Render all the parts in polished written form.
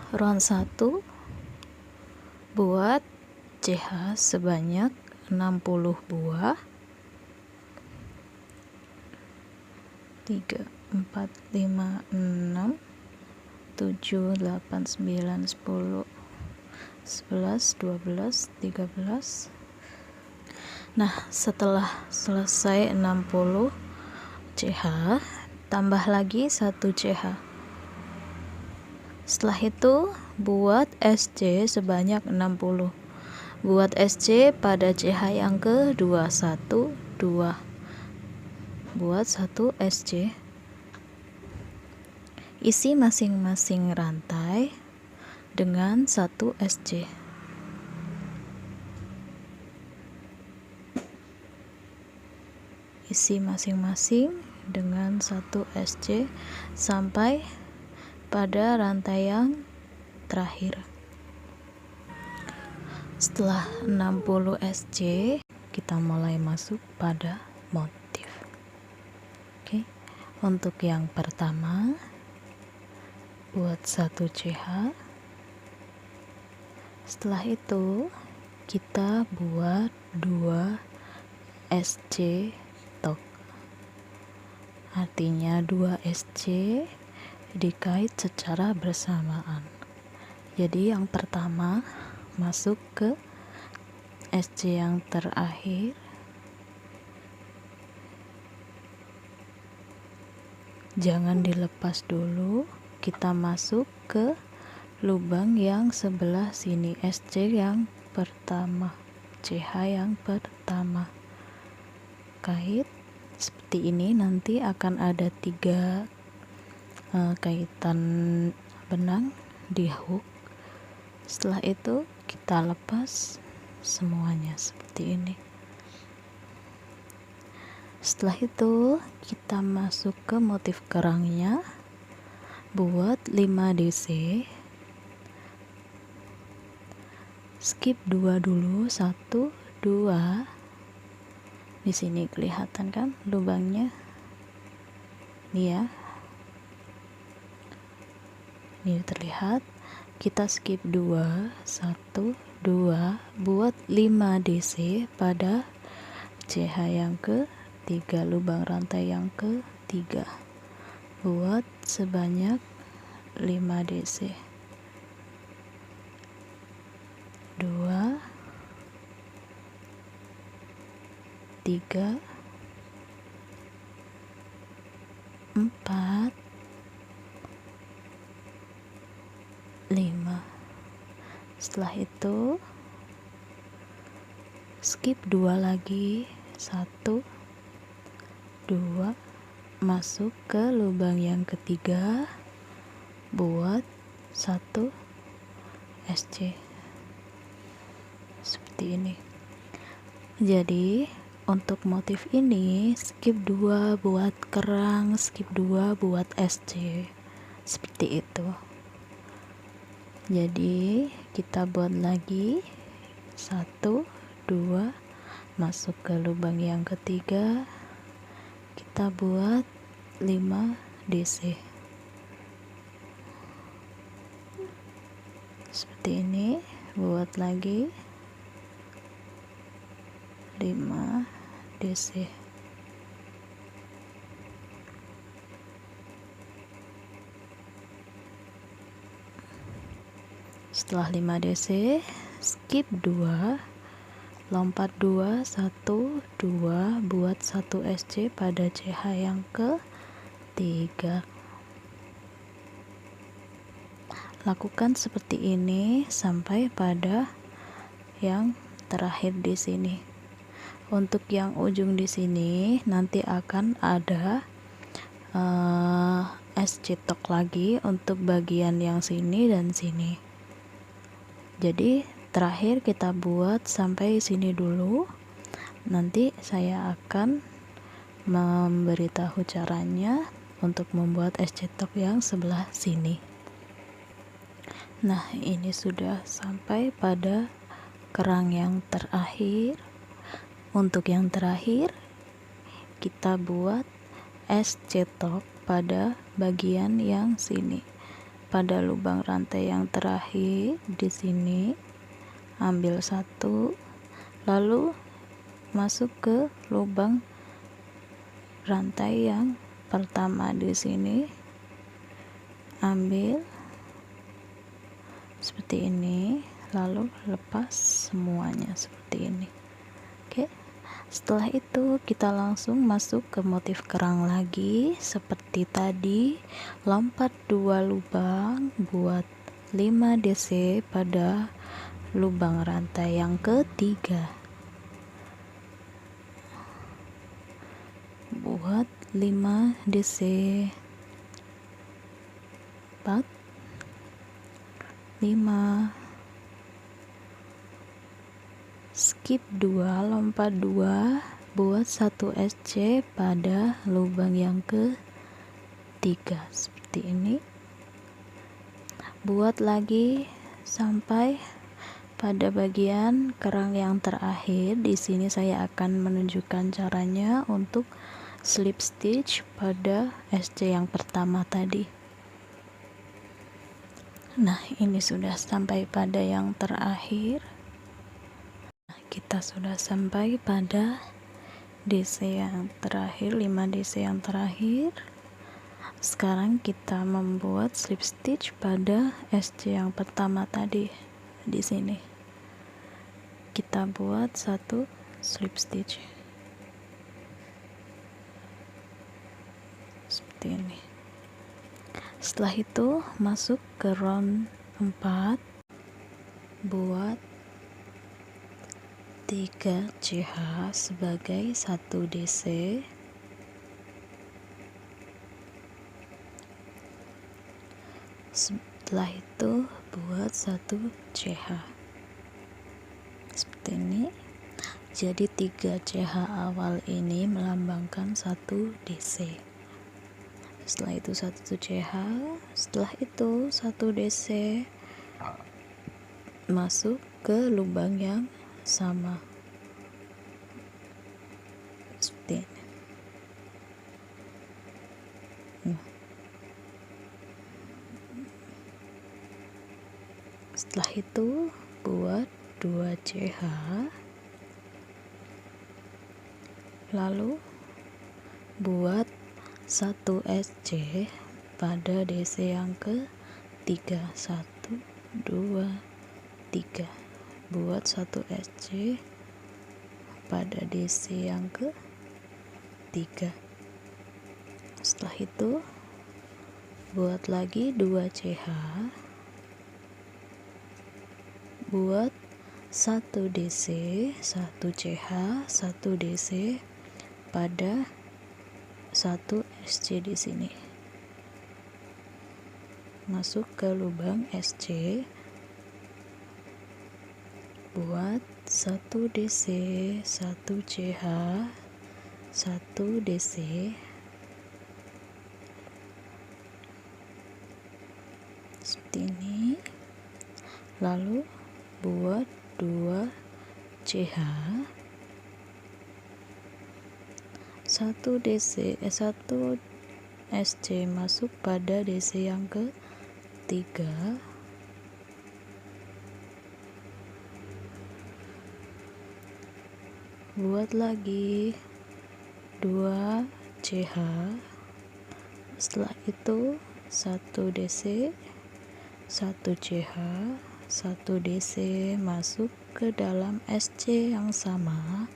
Round 1 buat CH sebanyak 60 buah. 3, 4, 5, 6, 7, 8, 9, 10, 11, 12, 13. Nah, setelah selesai 60 CH, tambah lagi 1 CH. Setelah itu buat SC sebanyak 60. Buat SC pada CH yang ke-2, 1, 2. Buat 1 SC. Isi masing-masing rantai dengan 1 SC. Isi masing-masing dengan 1 SC sampai pada rantai yang terakhir. Setelah 60 SC, kita mulai masuk pada motif. Oke. Untuk yang pertama, buat 1 CH. Setelah itu kita buat 2 SC tok. Artinya 2 SC dikait secara bersamaan. Jadi yang pertama masuk ke SC yang terakhir, jangan dilepas dulu, kita masuk ke lubang yang sebelah sini, SC yang pertama, CH yang pertama, kait seperti ini. Nanti akan ada 3 kaitan benang di hook. Setelah itu kita lepas semuanya seperti ini. Setelah itu kita masuk ke motif kerangnya, buat 5 DC, skip 2 dulu, 1, 2. Di sini kelihatan kan lubangnya, ini ya, ini terlihat. Kita skip 2, 1, 2, buat 5 DC pada CH yang ke-3, lubang rantai yang ke-3, buat sebanyak 5 DC. 2, 3, 4, 5. Setelah itu skip 2 lagi, 1, 2, masuk ke lubang yang ketiga, buat 1 SC seperti ini. Jadi untuk motif ini skip 2 buat kerang, skip 2 buat SC, seperti itu. Jadi kita buat lagi 1, 2, masuk ke lubang yang ketiga, kita buat 5 DC seperti ini. Buat lagi 5 DC. Setelah 5 DC, skip 2, lompat 2, 1, 2, buat 1 SC pada CH yang ke-3. Lakukan seperti ini sampai pada yang terakhir di sini. Untuk yang ujung di sini nanti akan ada SC tok lagi untuk bagian yang sini dan sini. Jadi terakhir kita buat sampai sini dulu. Nanti saya akan memberitahu caranya untuk membuat SC tok yang sebelah sini. Nah, ini sudah sampai pada kerang yang terakhir. Untuk yang terakhir kita buat SC tok pada bagian yang sini. pada lubang rantai yang terakhir di sini, ambil satu, lalu masuk ke lubang rantai yang pertama di sini, ambil seperti ini, lalu lepas semuanya seperti ini. Oke, setelah itu kita langsung masuk ke motif kerang lagi seperti tadi, lompat 2 lubang, buat 5 DC pada lubang rantai yang ketiga, buat 5 DC, 4, 5, skip 2, lompat 2, buat 1 SC pada lubang yang ketiga seperti ini. Buat lagi sampai pada bagian kerang yang terakhir. Di sini saya akan menunjukkan caranya untuk slip stitch pada SC yang pertama tadi. Nah, ini sudah sampai pada yang terakhir. Kita sudah sampai pada DC yang terakhir, 5 DC yang terakhir. Sekarang kita membuat slip stitch pada SC yang pertama tadi. Di sini kita buat 1 slip stitch seperti ini. Setelah itu masuk ke round 4, buat 3 CH sebagai 1 DC, setelah itu buat 1 CH seperti ini. Jadi 3 CH awal ini melambangkan 1 DC. Setelah itu 1 CH, setelah itu 1 DC masuk ke lubang yang sama seperti ini. Setelah itu buat 2 CH, lalu buat 1 SC pada DC yang ketiga, 1, 2, 3, buat 1 SC pada DC yang ketiga. Setelah itu buat lagi 2 CH, buat 1 DC, 1 CH, 1 DC pada 1 SC di sini. Masuk ke lubang SC, buat 1 DC, 1 CH, 1 DC seperti ini, lalu buat 2 CH, 1 DC, 1 SC masuk pada DC yang ketiga, buat lagi 2 CH, setelah itu 1 DC, 1 CH, 1 DC masuk ke dalam SC yang sama,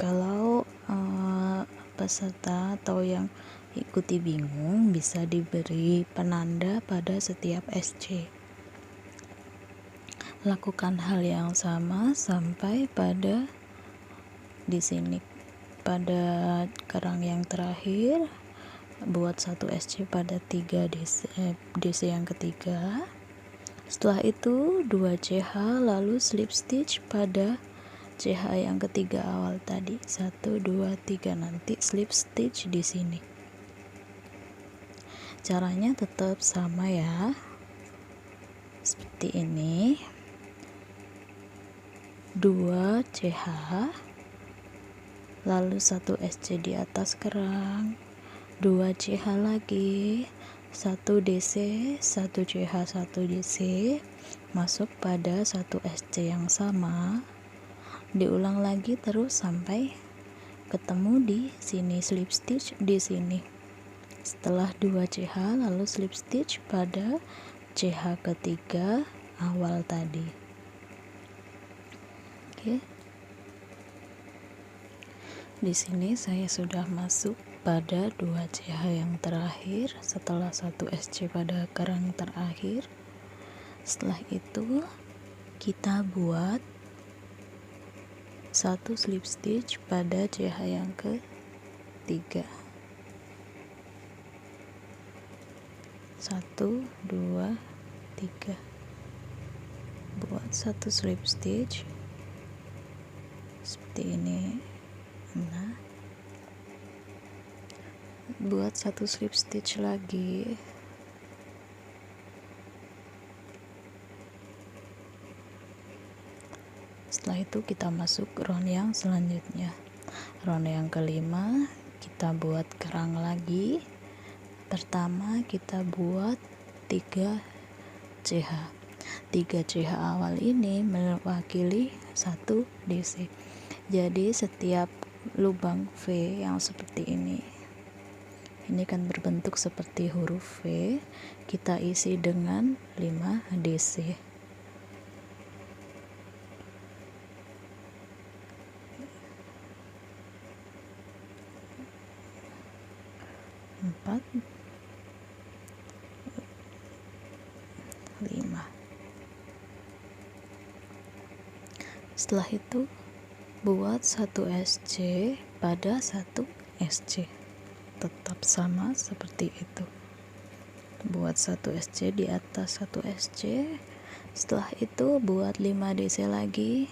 kalau peserta atau yang ikuti bingung bisa diberi penanda pada setiap SC. Lakukan hal yang sama sampai pada di sini pada kerang yang terakhir, buat 1 SC pada 3 DC yang ketiga. Setelah itu 2 CH, lalu slip stitch pada CH yang ketiga awal tadi, 1, 2, 3, nanti slip stitch di sini. Caranya tetap sama ya, seperti ini. 2 CH, lalu 1 SC di atas kerang, 2 CH lagi, 1 DC, 1 CH, 1 DC, masuk pada 1 SC yang sama, diulang lagi terus sampai ketemu di sini, slip stitch di sini. Setelah 2 CH lalu slip stitch pada CH ketiga awal tadi. Oke. Di sini saya sudah masuk pada 2 CH yang terakhir setelah 1 SC pada kerang terakhir. Setelah itu kita buat 1 slip stitch pada CH yang ketiga. 1 2 3. Buat 1 slip stitch seperti ini. Nah, buat 1 slip stitch lagi, setelah itu kita masuk round yang selanjutnya. Round yang kelima kita buat kerang lagi. Pertama kita buat 3 CH. 3 CH awal ini mewakili 1 DC. Jadi setiap lubang V yang seperti ini kan berbentuk seperti huruf V, kita isi dengan 5 DC. Empat, 5. Setelah itu buat 1 SC pada 1 SC, tetap sama seperti itu. Buat 1 SC di atas 1 SC. Setelah itu buat 5 DC lagi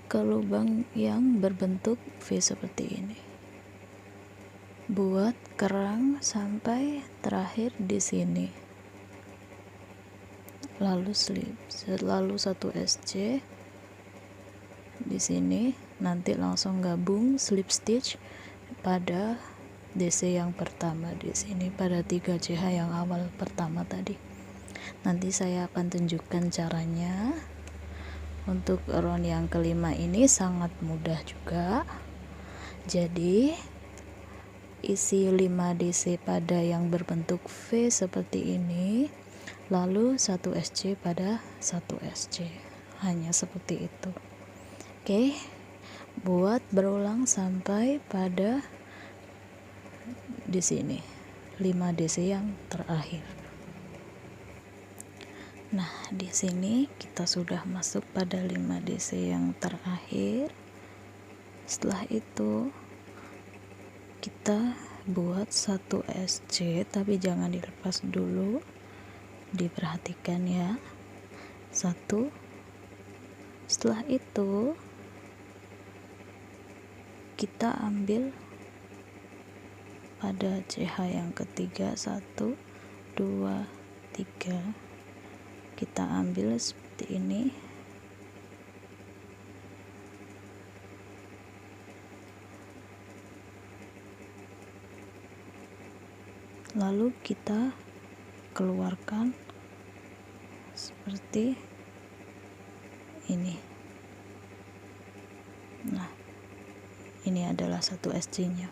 ke lubang yang berbentuk V seperti ini. Buat kerang sampai terakhir di sini. Lalu slip, lalu 1 SC di sini, nanti langsung gabung slip stitch pada DC yang pertama di sini pada 3 CH yang awal pertama tadi. Nanti saya akan tunjukkan caranya. Untuk round yang kelima ini sangat mudah juga. Jadi isi 5 DC pada yang berbentuk V seperti ini, lalu 1 SC pada 1 SC. Hanya seperti itu. Oke, buat berulang sampai pada di sini 5 DC yang terakhir. Nah, di sini kita sudah masuk pada 5 DC yang terakhir. Setelah itu kita buat 1 SC, tapi jangan dilepas dulu, diperhatikan ya. 1. Setelah itu kita ambil pada CH yang ketiga, 1 2 3, kita ambil seperti ini. Lalu kita keluarkan seperti ini. Nah, ini adalah 1 SC nya.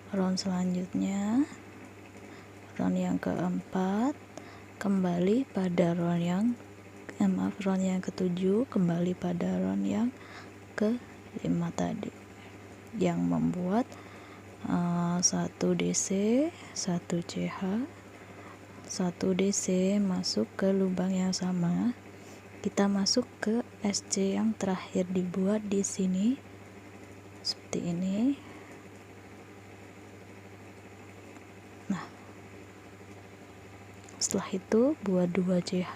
Round selanjutnya, round yang keempat, kembali pada round yang round yang ketujuh, kembali pada round yang kelima tadi, yang membuat 1 DC, 1 CH, 1 DC masuk ke lubang yang sama. Kita masuk ke SC yang terakhir dibuat di sini seperti ini. Nah, setelah itu buat 2 CH,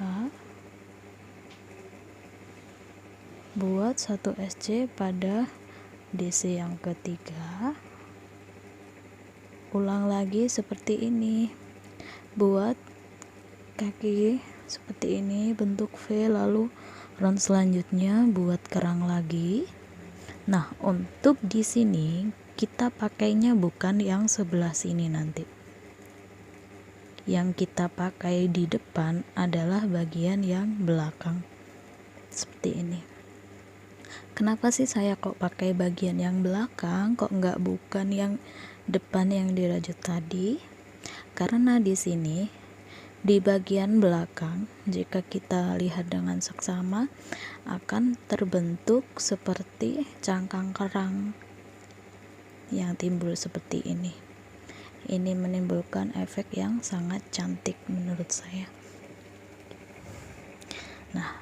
buat 1 SC pada DC yang ketiga, ulang lagi seperti ini, buat kaki seperti ini bentuk V. Lalu round selanjutnya buat kerang lagi, Nah, untuk di sini kita pakainya bukan yang sebelah sini nanti. Yang kita pakai di depan adalah bagian yang belakang. Seperti ini. Kenapa sih saya kok pakai bagian yang belakang, kok bukan yang depan yang dirajut tadi? Karena di sini di bagian belakang, jika kita lihat dengan seksama, akan terbentuk seperti cangkang kerang yang timbul seperti ini. Ini menimbulkan efek yang sangat cantik menurut saya. Nah,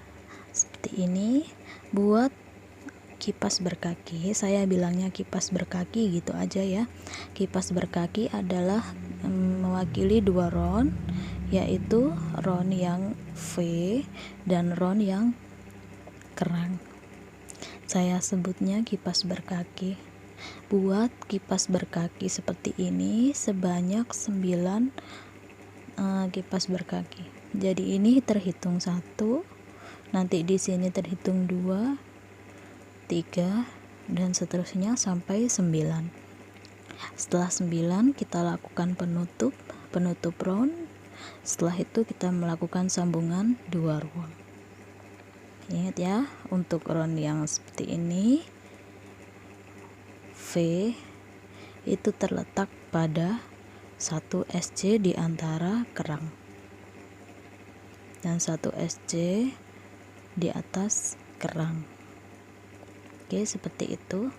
seperti ini. Buat kipas berkaki, saya bilangnya kipas berkaki gitu aja ya. Kipas berkaki adalah mewakili dua round, yaitu round yang V dan round yang kerang. Saya sebutnya kipas berkaki. Buat kipas berkaki seperti ini sebanyak 9 kipas berkaki. Jadi ini terhitung 1, nanti di sini terhitung 2, 3, dan seterusnya sampai 9. Setelah 9 kita lakukan penutup round. Setelah itu kita melakukan sambungan 2 ruang. Ingat ya, untuk round yang seperti ini V itu terletak pada 1 SC di antara kerang dan 1 SC di atas kerang. Oke, seperti itu.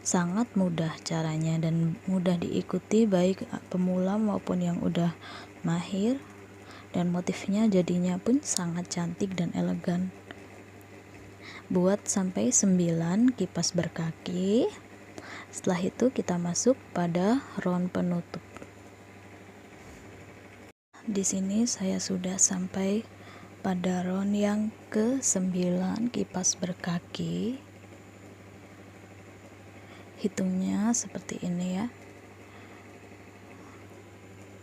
Sangat mudah caranya dan mudah diikuti baik pemula maupun yang udah mahir, dan motifnya jadinya pun sangat cantik dan elegan. Buat sampai 9 kipas berkaki. Setelah itu kita masuk pada round penutup. Di sini saya sudah sampai pada round yang ke-9 kipas berkaki. Hitungnya seperti ini ya.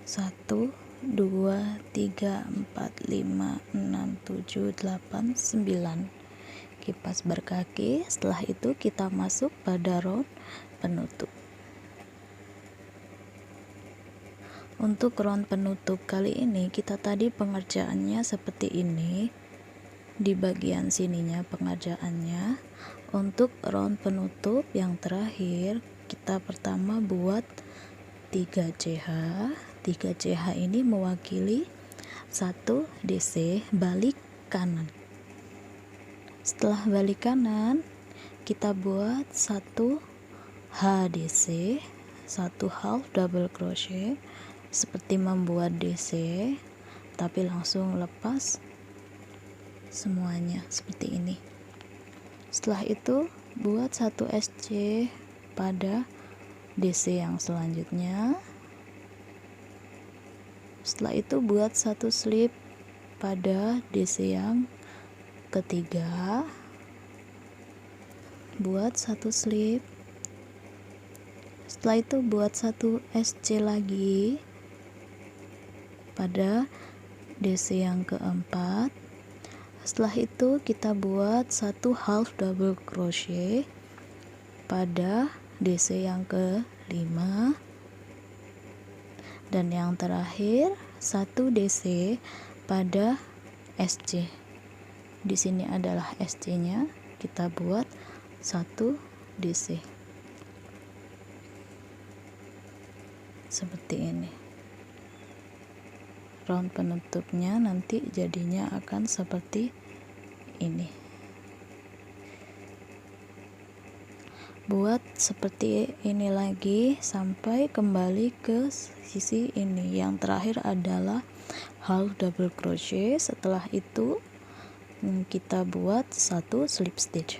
1, 2, 3, 4, 5, 6, 7, 8, 9 kipas berkaki. Setelah itu kita masuk pada round penutup. Untuk round penutup kali ini kita tadi pengerjaannya seperti ini. Di bagian sininya pengerjaannya. Untuk round penutup yang terakhir, kita pertama buat 3 CH. 3 CH ini mewakili 1 DC balik kanan. Setelah balik kanan, kita buat 1 HDC, 1 half double crochet, seperti membuat DC, tapi langsung lepas semuanya seperti ini. Setelah itu buat 1 SC pada DC yang selanjutnya. Setelah itu buat 1 slip pada DC yang ketiga. Buat 1 slip. Setelah itu buat 1 SC lagi pada DC yang keempat. Setelah itu kita buat 1 half double crochet pada DC yang kelima, dan yang terakhir 1 DC pada SC. Di sini adalah SC-nya, kita buat 1 DC seperti ini. Round penutupnya nanti jadinya akan seperti ini. Buat seperti ini lagi sampai kembali ke sisi ini. Yang terakhir adalah half double crochet. Setelah itu kita buat 1 slip stitch.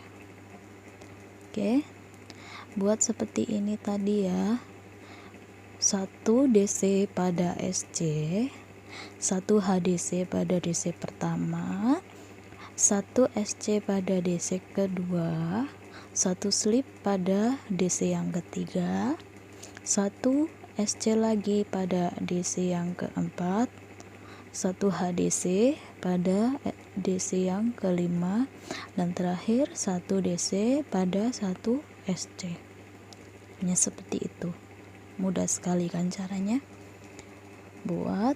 Oke, buat seperti ini tadi ya. 1 DC pada SC, 1 HDC pada DC pertama, 1 SC pada DC kedua, 1 slip pada DC yang ketiga, 1 SC lagi pada DC yang keempat, 1 HDC pada DC yang kelima, dan terakhir 1 DC pada 1 SC. Hanya seperti itu. Mudah sekali kan caranya? Buat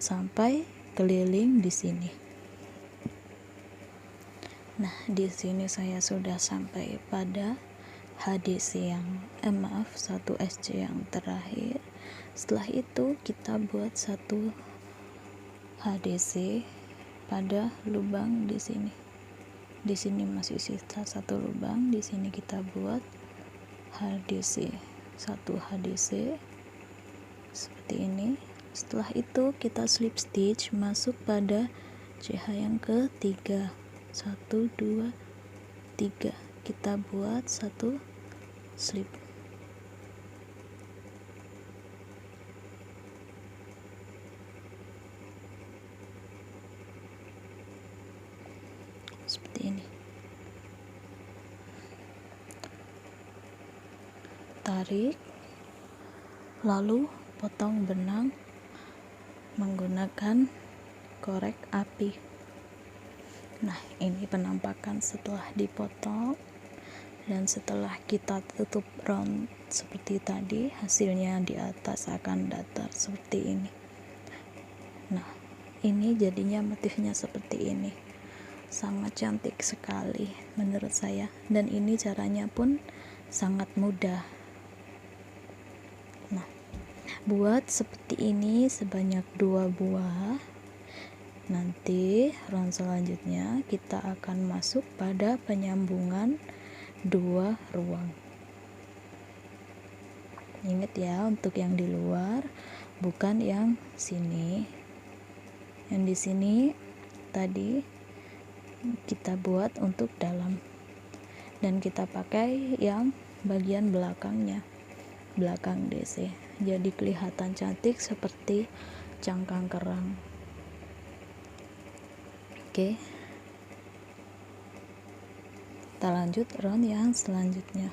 sampai keliling di sini. Nah, di sini saya sudah sampai pada HDC yang 1 SC yang terakhir. Setelah itu kita buat satu HDC pada lubang di sini. Di sini masih sisa satu lubang, di sini kita buat HDC, satu HDC seperti ini. Setelah itu kita slip stitch masuk pada CH yang ketiga. 1 2 3 kita buat satu slip. Seperti ini. Tarik, lalu potong benang menggunakan korek api. Nah, ini penampakan setelah dipotong, dan setelah kita tutup round seperti tadi, hasilnya di atas akan datar seperti ini. Nah, ini jadinya motifnya seperti ini. Sangat cantik sekali menurut saya, dan ini caranya pun sangat mudah. Nah, buat seperti ini sebanyak 2 buah. Nanti round selanjutnya kita akan masuk pada penyambungan 2 ruang. Ingat ya, untuk yang di luar, bukan yang sini. Yang di sini tadi kita buat untuk dalam, dan kita pakai yang bagian belakangnya, belakang DC. Jadi kelihatan cantik seperti cangkang kerang. Oke, kita lanjut round yang selanjutnya.